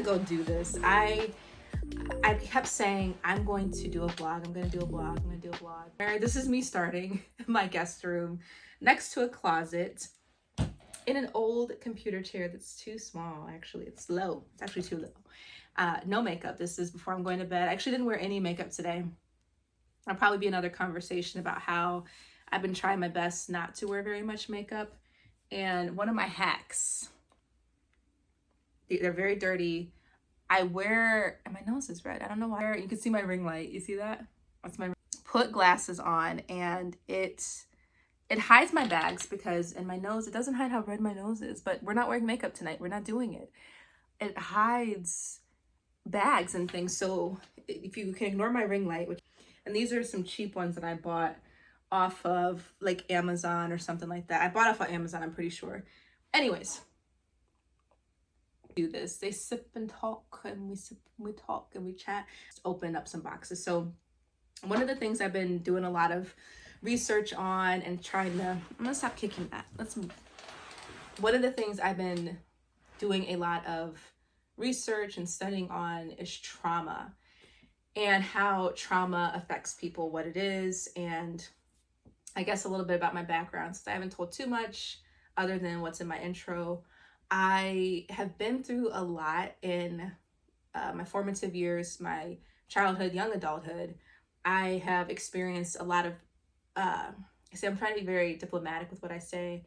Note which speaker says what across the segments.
Speaker 1: gonna go do this. I kept saying I'm going to do a vlog. I'm gonna do a vlog. I'm gonna do a vlog. All right, this is me starting my guest room next to a closet in an old computer chair that's too small. Actually, it's low. It's actually too low. No makeup. This is before I'm going to bed. I actually didn't wear any makeup today. I'll probably be another conversation about how I've been trying my best not to wear very much makeup. And one of my hacks, they're very dirty. I wear, and my nose is red. I don't know why. You can see my ring light. You see that? That's my put glasses on, and it hides my bags because in my nose, it doesn't hide how red my nose is, but we're not wearing makeup tonight. We're not doing it. It hides bags and things. So if you can ignore my ring light, and these are some cheap ones that I bought off of like Amazon or something like that. I bought off of Amazon, I'm pretty sure. Anyways, do this. They sip and talk, and we sip and we talk and we chat. Just open up some boxes. So one of the things I've been doing a lot of research on and trying to, I'm gonna stop kicking that. Let's move. One of the things I've been doing a lot of research and studying on is trauma and how trauma affects people, what it is, and I guess a little bit about my background, since I haven't told too much other than what's in my intro. I have been through a lot in my formative years, my childhood, young adulthood. I have experienced a lot of, I'm trying to be very diplomatic with what I say,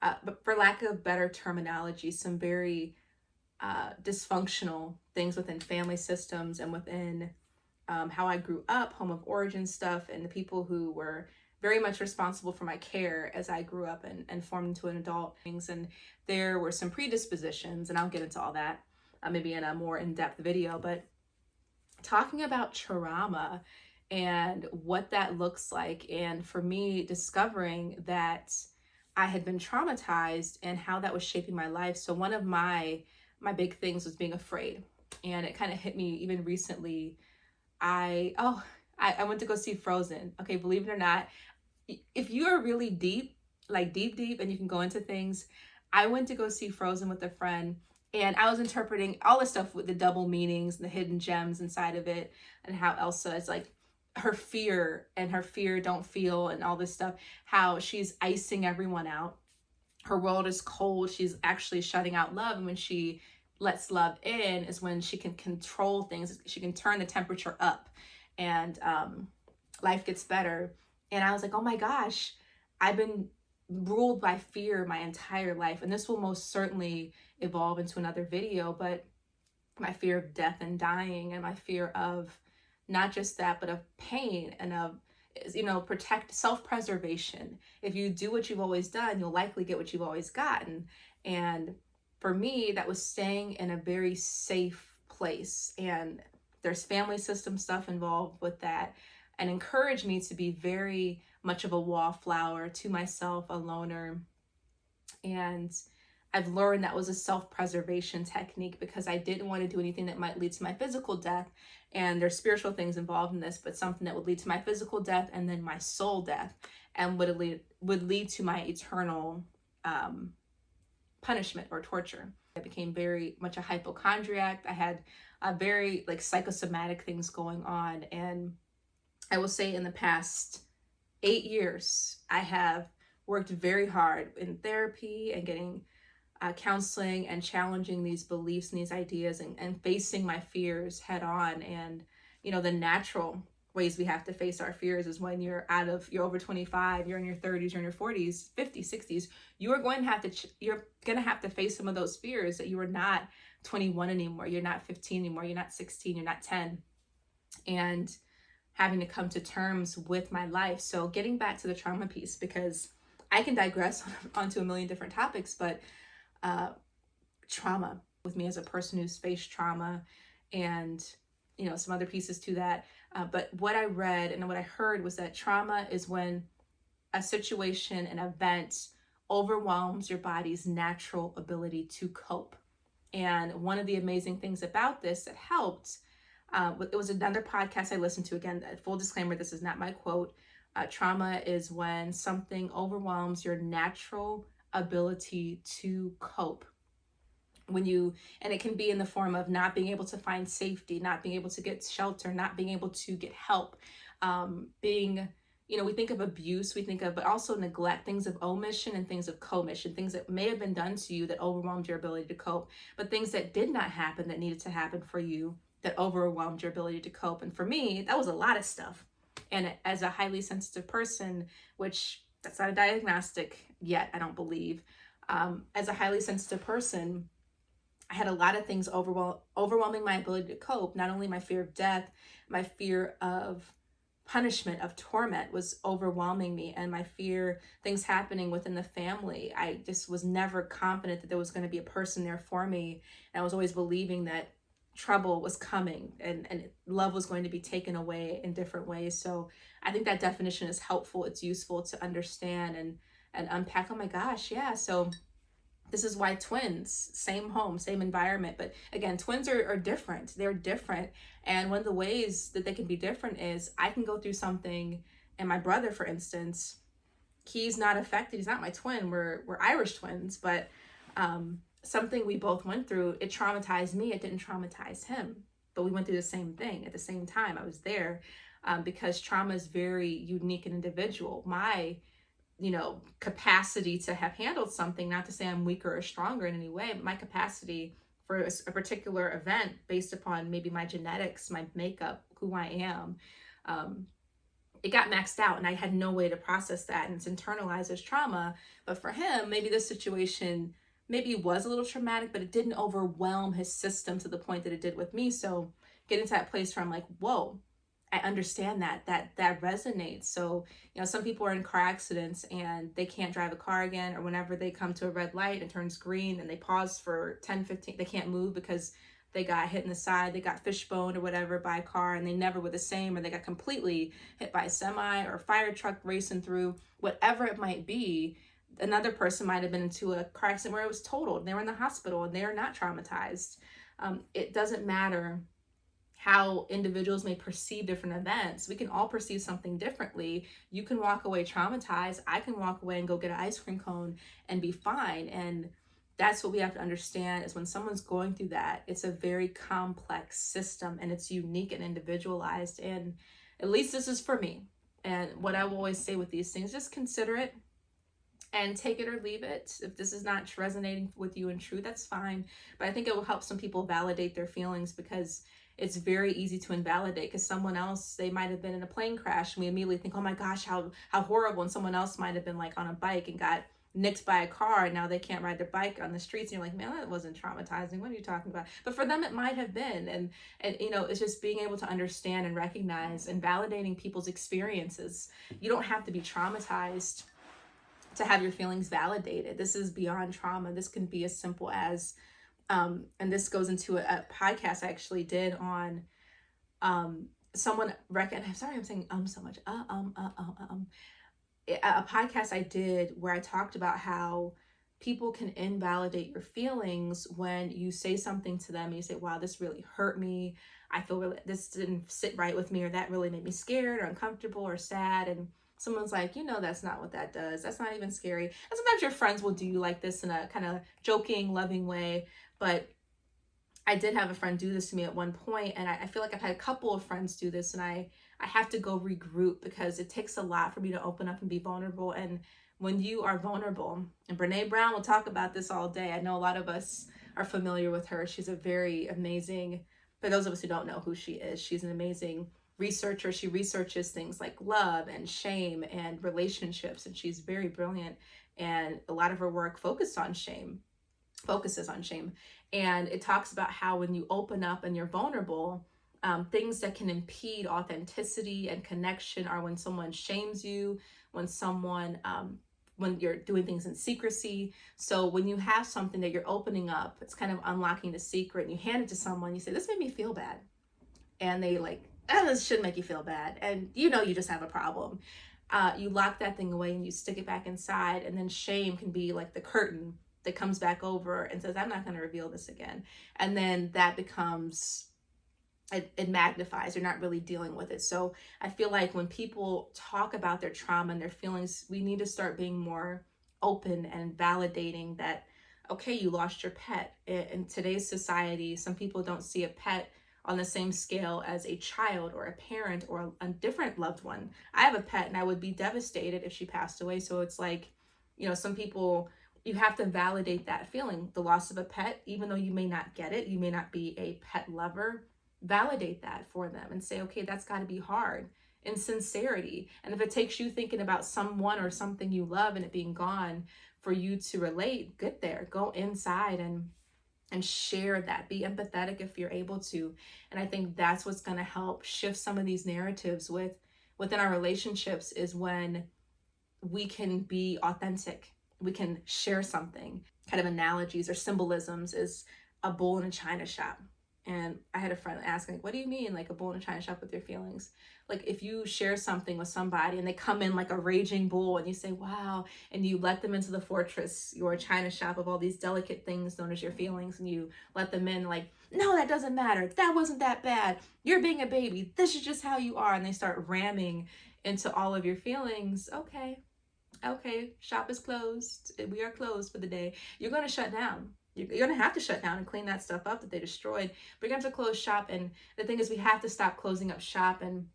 Speaker 1: but for lack of better terminology, some very dysfunctional things within family systems and within how I grew up, home of origin stuff, and the people who were very much responsible for my care as I grew up and formed into an adult. And there were some predispositions, and I'll get into all that maybe in a more in-depth video, but talking about trauma and what that looks like, and for me discovering that I had been traumatized and how that was shaping my life. So one of my big things was being afraid, and it kind of hit me even recently. I went to go see Frozen. Okay, believe it or not, if you are really deep, like deep, and you can go into things, I went to go see Frozen with a friend, and I was interpreting all the stuff with the double meanings and the hidden gems inside of it, and how Elsa is like her fear don't feel and all this stuff, how she's icing everyone out. Her world is cold. She's actually shutting out love. And when she lets love in is when she can control things. She can turn the temperature up, and life gets better. And I was like, oh my gosh, I've been ruled by fear my entire life. And this will most certainly evolve into another video, but my fear of death and dying, and my fear of not just that, but of pain and of, self-preservation. If you do what you've always done, you'll likely get what you've always gotten. And for me, that was staying in a very safe place. And there's family system stuff involved with that, and encouraged me to be very much of a wallflower to myself, a loner. And I've learned that was a self-preservation technique because I didn't want to do anything that might lead to my physical death. And there's spiritual things involved in this, but something that would lead to my physical death and then my soul death, and would lead to my eternal punishment or torture. I became very much a hypochondriac. I had a very psychosomatic things going on. And I will say in the past 8 years, I have worked very hard in therapy and getting counseling and challenging these beliefs and these ideas, and facing my fears head on. And, the natural ways we have to face our fears is when you're over 25, you're in your 30s, you're in your 40s, 50s, 60s, you're going to have to face some of those fears that you are not 21 anymore. You're not 15 anymore. You're not 16. You're not 10. And having to come to terms with my life. So getting back to the trauma piece, because I can digress onto a million different topics, but trauma with me as a person who's faced trauma, and some other pieces to that. But what I read and what I heard was that trauma is when a situation, an event overwhelms your body's natural ability to cope. And one of the amazing things about this that helped, it was another podcast I listened to. Again, full disclaimer, this is not my quote. Trauma is when something overwhelms your natural ability to cope. And it can be in the form of not being able to find safety, not being able to get shelter, not being able to get help, being, we think of abuse, but also neglect, things of omission and things of commission, things that may have been done to you that overwhelmed your ability to cope, but things that did not happen that needed to happen for you that overwhelmed your ability to cope. And for me, that was a lot of stuff. And as a highly sensitive person, which that's not a diagnostic yet, I don't believe, as a highly sensitive person, I had a lot of things overwhelming my ability to cope. Not only my fear of death, my fear of punishment, of torment was overwhelming me, and my fear, things happening within the family. I just was never confident that there was going to be a person there for me. And I was always believing that trouble was coming, and love was going to be taken away in different ways. So I think that definition is helpful. It's useful to understand and unpack. Oh my gosh, yeah. So this is why twins, same home, same environment. But again, twins are different. They're different. And one of the ways that they can be different is I can go through something, and my brother, for instance, he's not affected. He's not my twin. We're Irish twins, but something we both went through, it traumatized me. It didn't traumatize him, but we went through the same thing at the same time. I was there because trauma is very unique and individual. My capacity to have handled something, not to say I'm weaker or stronger in any way, but my capacity for a particular event based upon maybe my genetics, my makeup, who I am, it got maxed out, and I had no way to process that, and it's internalized as trauma. But for him, maybe this situation maybe was a little traumatic, but it didn't overwhelm his system to the point that it did with me. So getting to that place where I'm like, whoa, I understand that resonates. So, some people are in car accidents and they can't drive a car again, or whenever they come to a red light and turns green and they pause for 10, 15, they can't move because they got hit in the side, they got fishboned or whatever by a car, and they never were the same, or they got completely hit by a semi or a fire truck racing through, whatever it might be. Another person might have been into a car accident where it was totaled. They were in the hospital and they are not traumatized. It doesn't matter how individuals may perceive different events. We can all perceive something differently. You can walk away traumatized. I can walk away and go get an ice cream cone and be fine. And that's what we have to understand, is when someone's going through that, it's a very complex system, and it's unique and individualized. And at least this is for me. And what I will always say with these things, just consider it and take it or leave it. If this is not resonating with you and true, that's fine. But I think it will help some people validate their feelings, because it's very easy to invalidate, because someone else, they might have been in a plane crash and we immediately think, oh my gosh, how horrible. And someone else might have been like on a bike and got nicked by a car, and now they can't ride their bike on the streets. And you're like, man, that wasn't traumatizing. What are you talking about? But for them, it might have been. And it's just being able to understand and recognize and validating people's experiences. You don't have to be traumatized to have your feelings validated. This is beyond trauma. This can be as simple as, and this goes into a podcast I actually did on someone I'm sorry I'm saying so much. A podcast I did where I talked about how people can invalidate your feelings when you say something to them and you say, wow, this really hurt me. I feel really, this didn't sit right with me, or that really made me scared or uncomfortable or sad. And someone's like, that's not what that does. That's not even scary. And sometimes your friends will do you like this in a kind of joking, loving way. But I did have a friend do this to me at one point, and I feel like I've had a couple of friends do this, and I have to go regroup, because it takes a lot for me to open up and be vulnerable. And when you are vulnerable, and Brene Brown will talk about this all day. I know a lot of us are familiar with her. She's a very amazing, for those of us who don't know who she is, she's an amazing researcher. She researches things like love and shame and relationships, and she's very brilliant. And a lot of her work focuses on shame. And it talks about how when you open up and you're vulnerable, things that can impede authenticity and connection are when someone shames you, when you're doing things in secrecy. So when you have something that you're opening up, it's kind of unlocking the secret, and you hand it to someone, you say, this made me feel bad. And they like, this shouldn't make you feel bad. And you just have a problem. You lock that thing away and you stick it back inside. And then shame can be like the curtain that comes back over and says, I'm not going to reveal this again. And then that becomes, it magnifies. You're not really dealing with it. So I feel like when people talk about their trauma and their feelings, we need to start being more open and validating that Okay, you lost your pet. In today's society, some people don't see a pet on the same scale as a child or a parent or a different loved one. I have a pet and I would be devastated if she passed away. So it's like, some people, you have to validate that feeling, the loss of a pet, even though you may not get it, you may not be a pet lover, validate that for them and say, okay, that's got to be hard, in sincerity. And if it takes you thinking about someone or something you love and it being gone for you to relate, get there, go inside and share that. Be empathetic if you're able to. And I think that's what's going to help shift some of these narratives within our relationships, is when we can be authentic. We can share something. Kind of analogies or symbolisms is a bull in a china shop. And I had a friend ask, like, what do you mean, like a bull in a china shop with your feelings? Like, if you share something with somebody and they come in like a raging bull and you say, wow, and you let them into the fortress, your china shop of all these delicate things known as your feelings, and you let them in, like, no, that doesn't matter. That wasn't that bad. You're being a baby. This is just how you are. And they start ramming into all of your feelings. Okay, shop is closed. We are closed for the day. You're going to shut down. You're going to have to shut down and clean that stuff up that they destroyed. But you're going to have to close shop. And the thing is, we have to stop closing up shop. And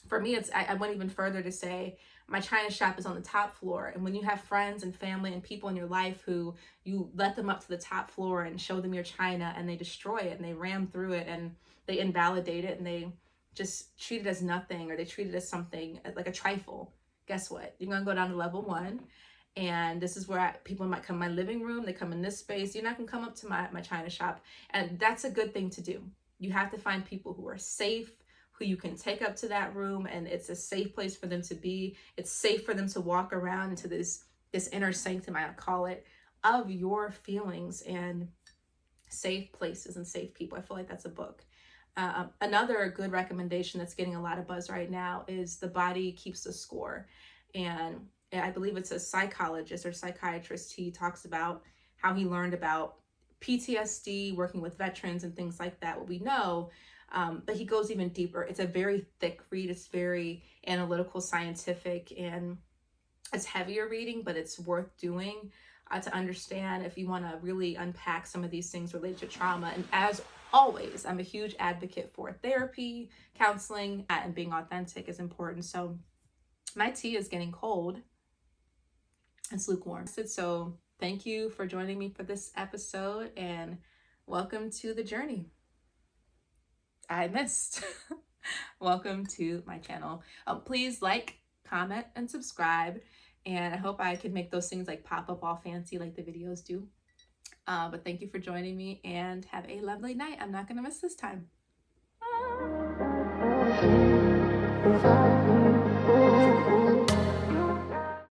Speaker 1: for me, I went even further to say my china shop is on the top floor. And when you have friends and family and people in your life who you let them up to the top floor and show them your china, and they destroy it and they ram through it and they invalidate it and they just treat it as nothing, or they treat it as something like a trifle, guess what? You're going to go down to level 1. And this is where people might come in my living room. They come in this space. You're not going to come up to my china shop. And that's a good thing to do. You have to find people who are safe, who you can take up to that room, and it's a safe place for them to be. It's safe for them to walk around into this inner sanctum, I call it, of your feelings, and safe places and safe people. I feel like that's a book. Another good recommendation that's getting a lot of buzz right now is The Body Keeps the Score. And I believe it's a psychologist or psychiatrist. He talks about how he learned about PTSD, working with veterans and things like that, what we know. But he goes even deeper. It's a very thick read. It's very analytical, scientific, and it's heavier reading, but it's worth doing to understand if you want to really unpack some of these things related to trauma. And as always, I'm a huge advocate for therapy, counseling, and being authentic is important. So my tea is getting cold. It's lukewarm. So thank you for joining me for this episode, and welcome to the journey. I missed. Welcome to my channel. Please like, comment, and subscribe. And I hope I can make those things like pop up all fancy like the videos do. But thank you for joining me, and have a lovely night. I'm not going to miss this time.